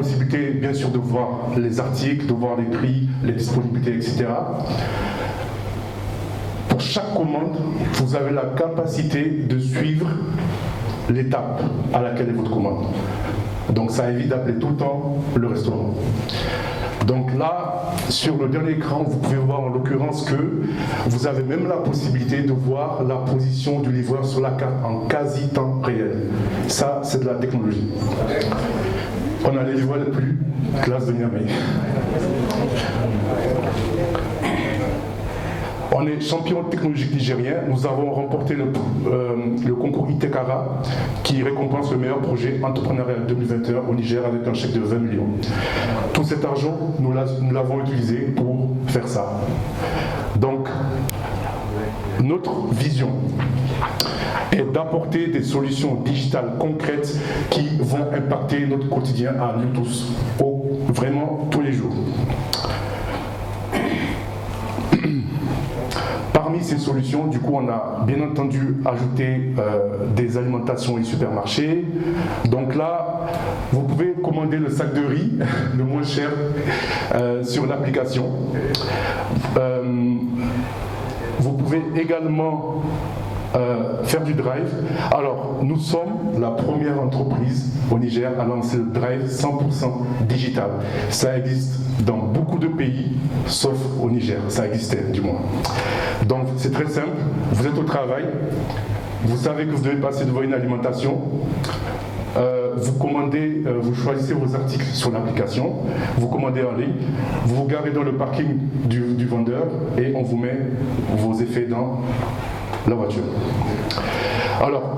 possibilité, bien sûr, de voir les articles, de voir les prix, les disponibilités, etc. Pour chaque commande, vous avez la capacité de suivre l'étape à laquelle est votre commande. Donc ça évite d'appeler tout le temps le restaurant. Donc là, sur le dernier écran, vous pouvez voir en l'occurrence que vous avez même la possibilité de voir la position du livreur sur la carte en quasi temps réel. Ça, c'est de la technologie. On a les livreurs les plus classe de Niamey. On est champion technologique nigérien. Nous avons remporté le concours Itekara qui récompense le meilleur projet entrepreneurial 2021 au Niger avec un chèque de 20 millions. Tout cet argent, nous l'avons utilisé pour faire ça. Donc, notre vision est d'apporter des solutions digitales concrètes qui vont impacter notre quotidien à nous tous, vraiment tous les jours. Parmi ces solutions, du coup, on a bien entendu ajouté des alimentations et supermarchés. Donc là, vous pouvez commander le sac de riz, le moins cher, sur l'application. Vous pouvez également faire du drive. Alors, nous sommes la première entreprise au Niger à lancer le drive 100% digital. Ça existe dans beaucoup de pays, sauf au Niger. Ça existait, du moins. Donc, c'est très simple. Vous êtes au travail. Vous savez que vous devez passer devant une alimentation. Vous commandez, vous choisissez vos articles sur l'application, vous commandez en ligne, vous vous garez dans le parking du vendeur et on vous met vos effets dans la voiture. Alors,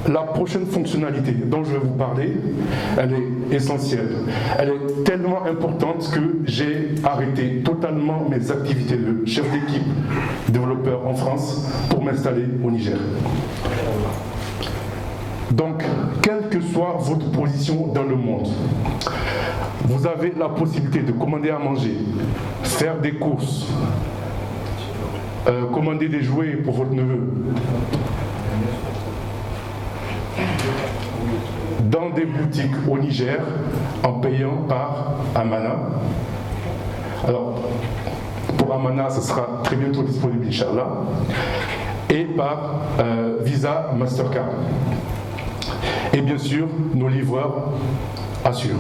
la prochaine fonctionnalité dont je vais vous parler, elle est essentielle. Elle est tellement importante que j'ai arrêté totalement mes activités de chef d'équipe développeur en France pour m'installer au Niger. Donc, quelle que soit votre position dans le monde, vous avez la possibilité de commander à manger, faire des courses, commander des jouets pour votre neveu, dans des boutiques au Niger, en payant par Amana. Alors, pour Amana, ce sera très bientôt disponible, Inch'Allah, et par Visa Mastercard. Et bien sûr, nos livreurs assurent.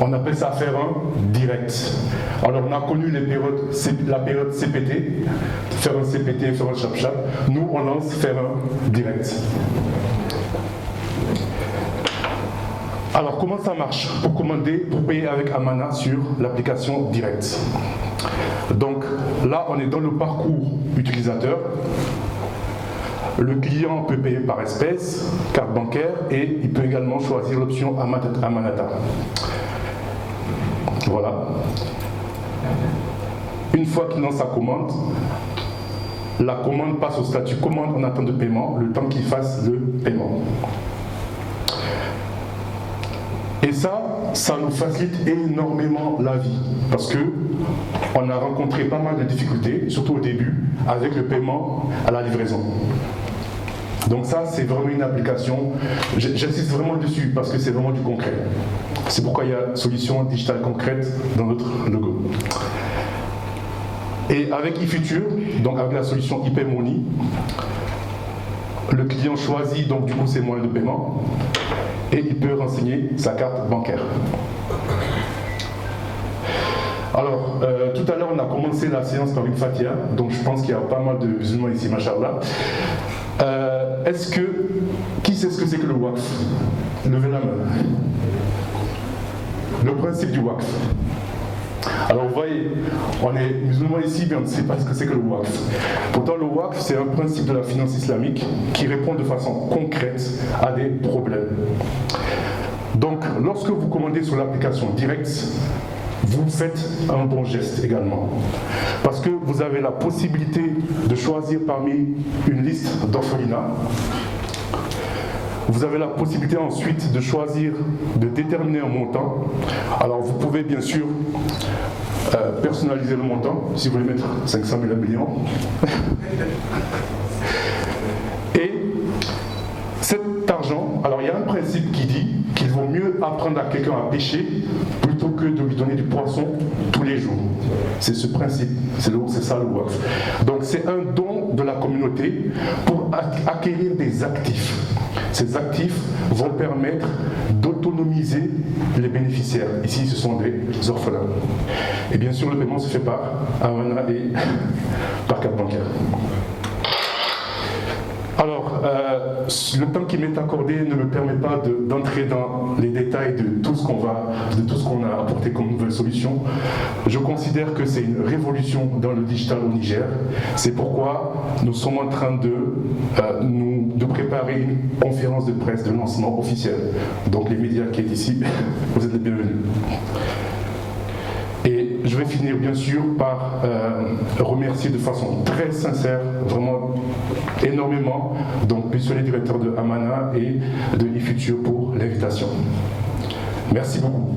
On appelle ça faire un direct. Alors on a connu la période CPT, faire un CPT, faire un chap-chap. Nous, on lance faire un direct. Alors comment ça marche pour commander, pour payer avec Amana sur l'application Direct? Donc là, on est dans le parcours utilisateur. Le client peut payer par espèce, carte bancaire, et il peut également choisir l'option Amanata. Voilà. Une fois qu'il lance sa commande, la commande passe au statut commande en attente de paiement, le temps qu'il fasse le paiement. Et ça nous facilite énormément la vie, parce que on a rencontré pas mal de difficultés, surtout au début, avec le paiement à la livraison. Donc ça, c'est vraiment une application, j'insiste vraiment dessus, parce que c'est vraiment du concret. C'est pourquoi il y a solution digitale concrète dans notre logo. Et avec eFuture, donc avec la solution ePayMoney, le client choisit donc du coup ses moyens de paiement et il peut renseigner sa carte bancaire. Alors, tout à l'heure, on a commencé la séance par une Fatiha, donc je pense qu'il y a pas mal de musulmans ici, machallah. Qui sait ce que c'est que le Waqf? Levez la main. Le principe du Waqf. Alors vous voyez, on est musulmans ici, mais on ne sait pas ce que c'est que le Waqf. Pourtant le Waqf, c'est un principe de la finance islamique qui répond de façon concrète à des problèmes. Donc lorsque vous commandez sur l'application Direct, vous faites un bon geste également. Parce que vous avez la possibilité de choisir parmi une liste d'orphelinats. Vous avez la possibilité ensuite de choisir, de déterminer un montant. Alors vous pouvez bien sûr personnaliser le montant, si vous voulez mettre 500 000 millions. Et cet argent, alors il y a un principe qui dit qu'il vaut mieux apprendre à quelqu'un à pêcher plutôt que de lui donner du poisson tous les jours. C'est ce principe, c'est ça le WACF. Donc c'est un don de la communauté pour acquérir des actifs. Ces actifs vont permettre d'autonomiser les bénéficiaires. Ici, ce sont des orphelins. Et bien sûr, le paiement se fait par Amana et par carte bancaire. Alors, le temps qui m'est accordé ne me permet pas d'entrer dans les détails de tout ce qu'on a apporté comme nouvelle solution. Je considère que c'est une révolution dans le digital au Niger. C'est pourquoi nous sommes en train de préparer une conférence de presse de lancement officiel. Donc les médias qui sont ici, vous êtes les bienvenus. Et je vais finir bien sûr par remercier de façon très sincère, vraiment énormément, donc monsieur le directeur de Amana et de eFuture pour l'invitation. Merci beaucoup.